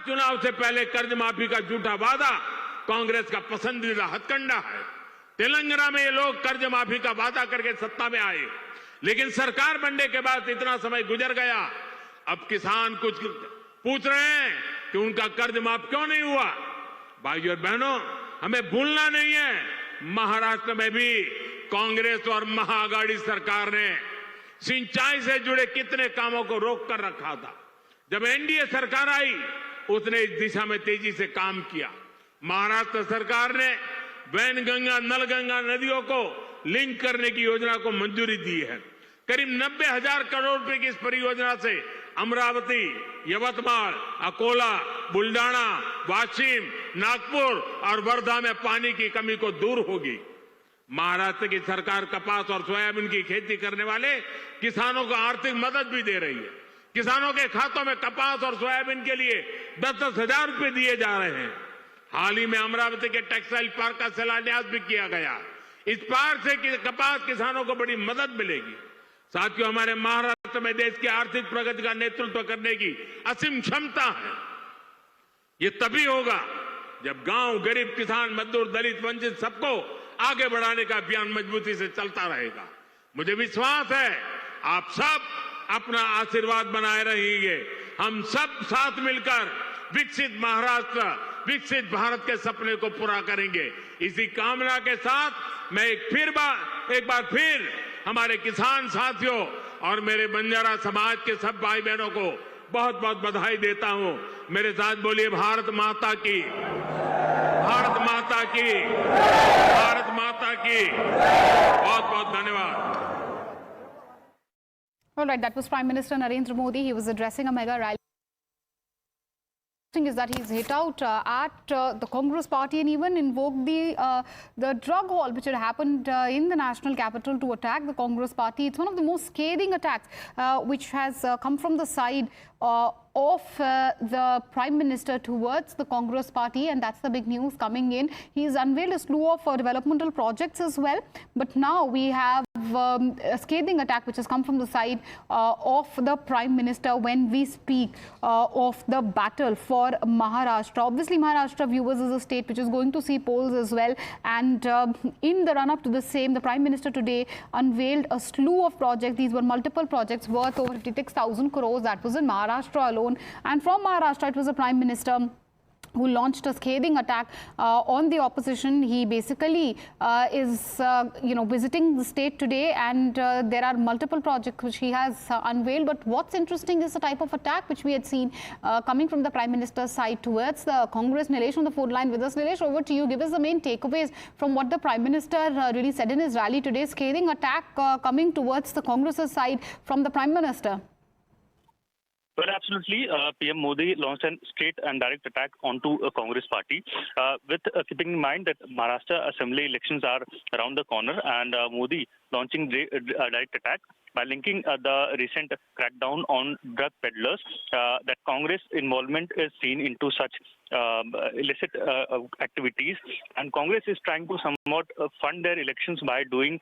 चुनाव से पहले कर्ज माफी का झूठा वादा कांग्रेस का पसंदीदा हथकंडा है। तेलंगाना में ये लोग कर्ज माफी का वादा करके सत्ता में आए, लेकिन सरकार बनने के बाद इतना समय गुजर गया, अब किसान कुछ पूछ रहे हैं कि उनका कर्ज माफ क्यों नहीं हुआ। भाइयों और बहनों, हमें भूलना नहीं है, महाराष्ट्र में भी कांग्रेस और महाआघाड़ी सरकार ने सिंचाई से जुड़े कितने कामों को रोक कर रखा था। जब एनडीए सरकार आई, उसने इस दिशा में तेजी से काम किया। महाराष्ट्र सरकार ने वैनगंगा, नलगंगा नदियों को लिंक करने की योजना को मंजूरी दी है। करीब 90,000 करोड़ रुपए की इस परियोजना से अमरावती, यवतमाल, अकोला, बुल्डाना, वाशिम, नागपुर और वर्धा में पानी की कमी को दूर होगी। महाराष्ट्र की सरकार कपास और सोयाबीन की खेती करने वाले किसानों को आर्थिक मदद भी दे रही है। किसानों के खातों में कपास और सोयाबीन के लिए 10-10 हजार रुपए दिए जा रहे हैं। हाल ही में अमरावती के टेक्सटाइल पार्क का शिलान्यास भी किया गया। इस पार्क से कपास किसानों को बड़ी मदद मिलेगी। साथियों, हमारे महाराष्ट्र में देश की आर्थिक प्रगति का नेतृत्व करने की असीम क्षमता है। ये तभी होगा जब गांव, गरीब, किसान, मजदूर, दलित, वंचित सबको आगे बढ़ाने का अभियान मजबूती से चलता रहेगा। मुझे विश्वास है आप सब अपना आशीर्वाद बनाए रहेंगे। हम सब साथ मिलकर विकसित महाराष्ट्र, विकसित भारत के सपने को पूरा करेंगे। इसी कामना के साथ मैं एक बार फिर हमारे किसान साथियों और मेरे बंजारा समाज के सब भाई बहनों को बहुत बहुत बधाई देता हूं। मेरे साथ बोलिए, भारत माता की, भारत माता की, भारत माता की। बहुत बहुत धन्यवाद। All right, that was Prime Minister Narendra Modi. He was addressing a mega rally. Is that he's hit out at the Congress party and even invoked the drug haul which had happened in the national capital to attack the Congress party. It's one of the most scathing attacks which has come from the side of the Prime Minister towards the Congress party, and that's the big news coming in. He's unveiled a slew of developmental projects as well, but now we have a scathing attack which has come from the side of the Prime Minister when we speak of the battle for Maharashtra. Obviously, Maharashtra, viewers, is a state which is going to see polls as well, and in the run-up to the same, the Prime Minister today unveiled a slew of projects. These were multiple projects worth over 56,000 crores. That was in Maharashtra alone, and from Maharashtra, it was the Prime Minister who launched a scathing attack on the opposition. He basically is, visiting the state today, and there are multiple projects which he has unveiled. But what's interesting is the type of attack which we had seen coming from the Prime Minister's side towards the Congress. Nilesh on the phone line with us. Nilesh, over to you. Give us the main takeaways from what the Prime Minister really said in his rally today. Scathing attack coming towards the Congress's side from the Prime Minister. Well, absolutely. PM Modi launched a straight and direct attack onto a Congress party, with keeping in mind that Maharashtra Assembly elections are around the corner, and Modi launching a direct attack by linking the recent crackdown on drug peddlers, that Congress involvement is seen into such illicit activities, and Congress is trying to somewhat fund their elections by doing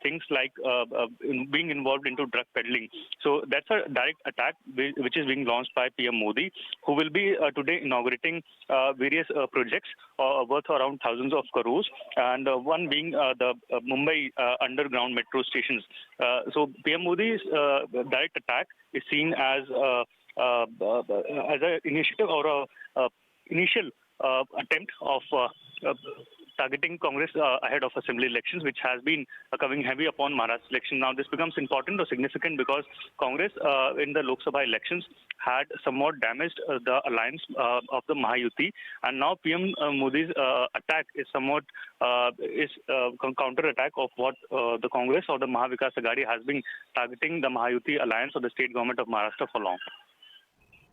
things like being involved into drug peddling. So that's a direct attack which is being launched by PM Modi, who will be today inaugurating various projects worth around thousands of crores, and one being the Mumbai underground metro stations. So PM Modi's direct attack is seen as an initiative or a initial attempt of targeting Congress ahead of assembly elections, which has been coming heavy upon Maharashtra election. Now, this becomes important or significant because Congress in the Lok Sabha elections had somewhat damaged the alliance of the Mahayuti, and now PM Modi's attack is somewhat counter attack of what the Congress or the Mahavikas Aghadi has been targeting the Mahayuti alliance or the state government of Maharashtra for long.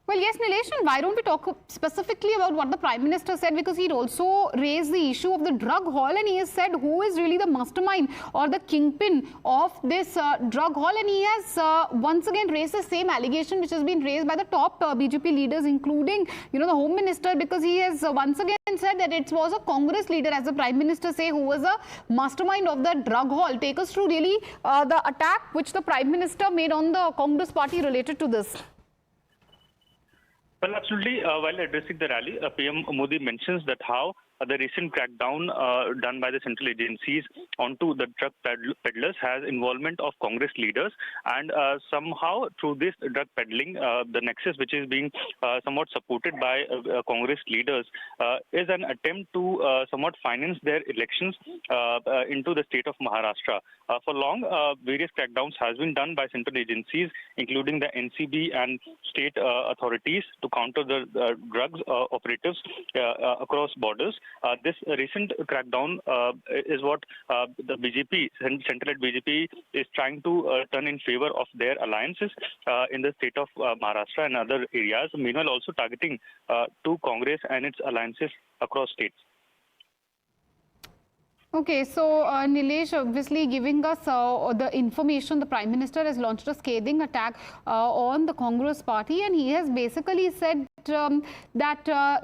Well, yes, Nilesh, and why don't we talk specifically about what the Prime Minister said, because he'd also raised the issue of the drug haul, and he has said who is really the mastermind or the kingpin of this drug haul, and he has once again raised the same allegation which has been raised by the top BJP leaders, including, the Home Minister, because he has once again said that it was a Congress leader, as the Prime Minister say, who was a mastermind of the drug haul. Take us through really the attack which the Prime Minister made on the Congress party related to this. Well, absolutely. While addressing the rally, PM Modi mentions that how the recent crackdown done by the central agencies onto the drug peddlers has involvement of Congress leaders, and somehow through this drug peddling, the nexus which is being somewhat supported by Congress leaders is an attempt to somewhat finance their elections into the state of Maharashtra. For long, various crackdowns has been done by central agencies, including the NCB and state authorities, to counter the drugs operatives across borders. This recent crackdown is what the BJP, central BJP, is trying to turn in favor of their alliances in the state of Maharashtra and other areas, meanwhile also targeting to Congress and its alliances across states. Okay, so Nilesh, obviously giving us the information, the Prime Minister has launched a scathing attack on the Congress party, and he has basically said that,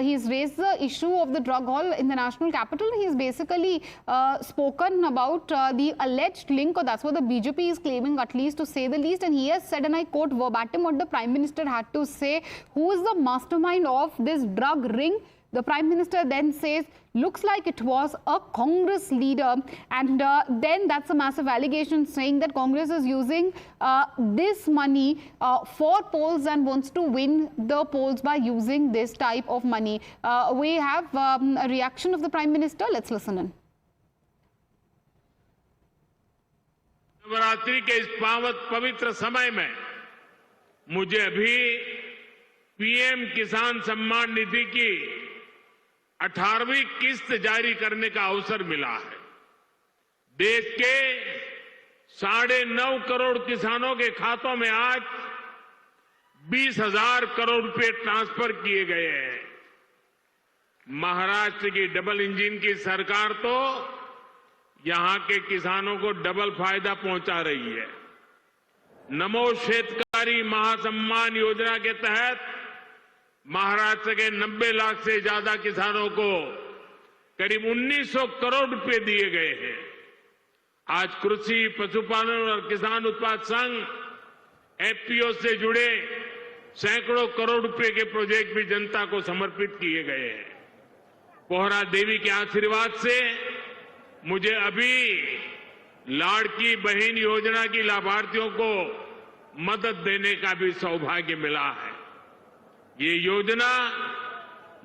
he's raised the issue of the drug haul in the national capital. He's basically spoken about the alleged link, or that's what the BJP is claiming, at least to say the least. And he has said, and I quote verbatim what the Prime Minister had to say, who is the mastermind of this drug ring? The Prime Minister then says, looks like it was a Congress leader. And then that's a massive allegation saying that Congress is using this money for polls and wants to win the polls by using this type of money. We have a reaction of the Prime Minister. Let's listen in. Navratri के इस पवित्र समय में मुझे अभी PM किसान सम्मान निधि की 18वीं किस्त जारी करने का अवसर मिला है। देश के 9.5 करोड़ किसानों के खातों में आज 20,000 करोड़ रुपए ट्रांसफर किए गए हैं। महाराष्ट्र की डबल इंजन की सरकार तो यहां के किसानों को डबल फायदा पहुंचा रही है। नमो शेतकारी महासम्मान योजना के तहत महाराष्ट्र के 90 लाख से ज्यादा किसानों को करीब 1900 करोड़ रुपए दिए गए हैं। आज कृषि, पशुपालन और किसान उत्पाद संघ एफपीओ से जुड़े सैकड़ों करोड़ रुपए के प्रोजेक्ट भी जनता को समर्पित किए गए हैं। पोहरा देवी के आशीर्वाद से मुझे अभी लाड़की बहन योजना की लाभार्थियों को मदद देने का भी सौभाग्य मिला है। ये योजना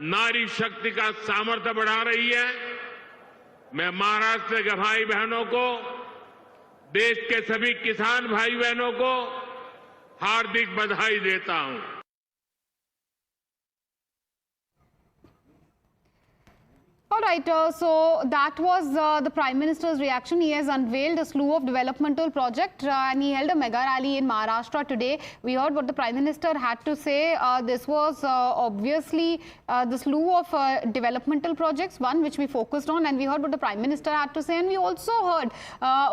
नारी शक्ति का सामर्थ्य बढ़ा रही है। मैं महाराष्ट्र के भाई बहनों को, देश के सभी किसान भाई बहनों को हार्दिक बधाई देता हूं। All right, so that was the Prime Minister's reaction. He has unveiled a slew of developmental projects and he held a mega rally in Maharashtra today. We heard what the Prime Minister had to say. This was obviously the slew of developmental projects, one which we focused on, and we heard what the Prime Minister had to say. And we also heard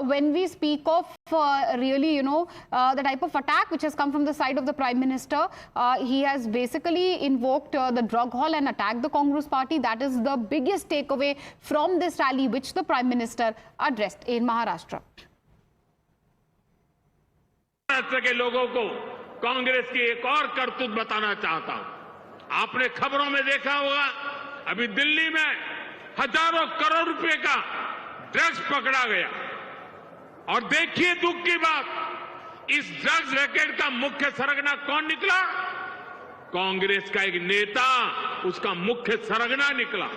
when we speak of really, the type of attack which has come from the side of the Prime Minister, he has basically invoked the drug haul and attacked the Congress party. That is the biggest takeaway from this rally which the Prime Minister addressed in Maharashtra. Maharashtra के लोगों को कांग्रेस की एक और करतूत बताना चाहता हूं। आपने खबरों में देखा होगा, अभी दिल्ली में हजारों करोड़ रुपए का ड्रग्स पकड़ा गया। और देखिए दुख की बात, इस ड्रग्स रैकेट का मुख्य सरगना कौन निकला? कांग्रेस का एक नेता उसका मुख्य सरगना निकला।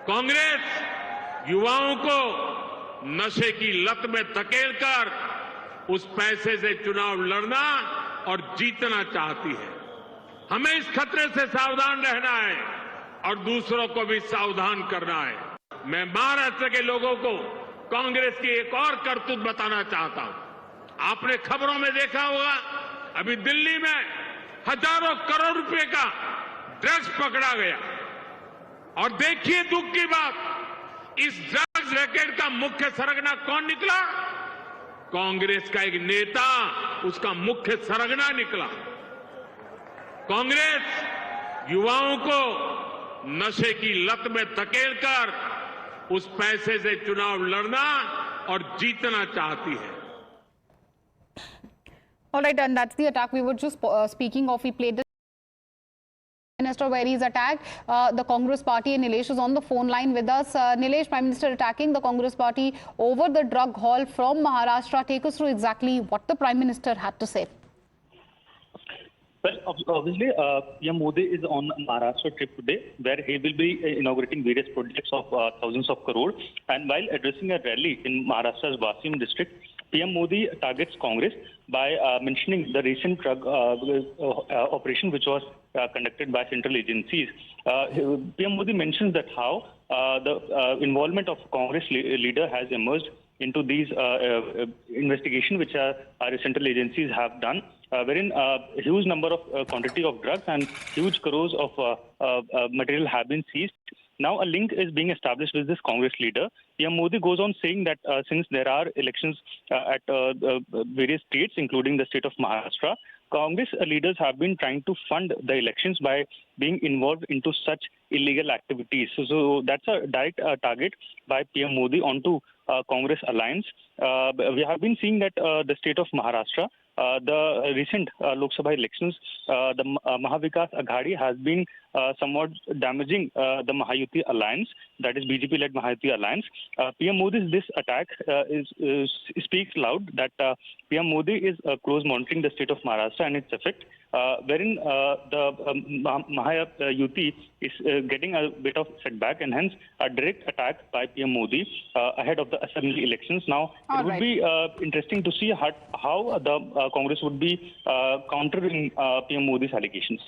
कांग्रेस युवाओं को नशे की लत में धकेलकर उस पैसे से चुनाव लड़ना और जीतना चाहती है। हमें इस खतरे से सावधान रहना है और दूसरों को भी सावधान करना है। मैं महाराष्ट्र के लोगों को कांग्रेस की एक और करतूत बताना चाहता हूं। आपने खबरों में देखा होगा, अभी दिल्ली में हजारों करोड़ रुपए का ड्रग्स पकड़ा गया। और देखिए दुख की बात, इस ड्रग्स रैकेट का मुख्य सरगना कौन निकला? कांग्रेस का एक नेता उसका मुख्य सरगना निकला। कांग्रेस युवाओं को नशे की लत में धकेलकर उस पैसे से चुनाव लड़ना और जीतना चाहती है। All right, and that's the attack we were just speaking of. We played Minister, where he's attacked the Congress party, and Nilesh is on the phone line with us. Nilesh, Prime Minister attacking the Congress party over the drug haul from Maharashtra. Take us through exactly what the Prime Minister had to say. Well, obviously, PM Modi is on Maharashtra trip today, where he will be inaugurating various projects of thousands of crore. And while addressing a rally in Maharashtra's Washim district, PM Modi targets Congress by mentioning the recent drug operation which was conducted by central agencies. PM Modi mentions that how the involvement of Congress leader has emerged into these investigation which our central agencies have done, wherein a huge number of quantity of drugs and huge crores of material have been seized. Now a link is being established with this Congress leader. PM Modi goes on saying that since there are elections at various states, including the state of Maharashtra, Congress leaders have been trying to fund the elections by being involved into such illegal activities. So that's a direct target by PM Modi onto Congress alliance. We have been seeing that the state of Maharashtra, the recent Lok Sabha elections, the Mahavikas Aghadi has been somewhat damaging the Mahayuti alliance, that is BJP-led Mahayuti alliance. PM Modi's this attack speaks loud that PM Modi is close monitoring the state of Maharashtra and its effect, wherein the Mahayuti is getting a bit of setback, and hence a direct attack by PM Modi ahead of the assembly elections. Now, it would be interesting to see how the Congress would be countering PM Modi's allegations.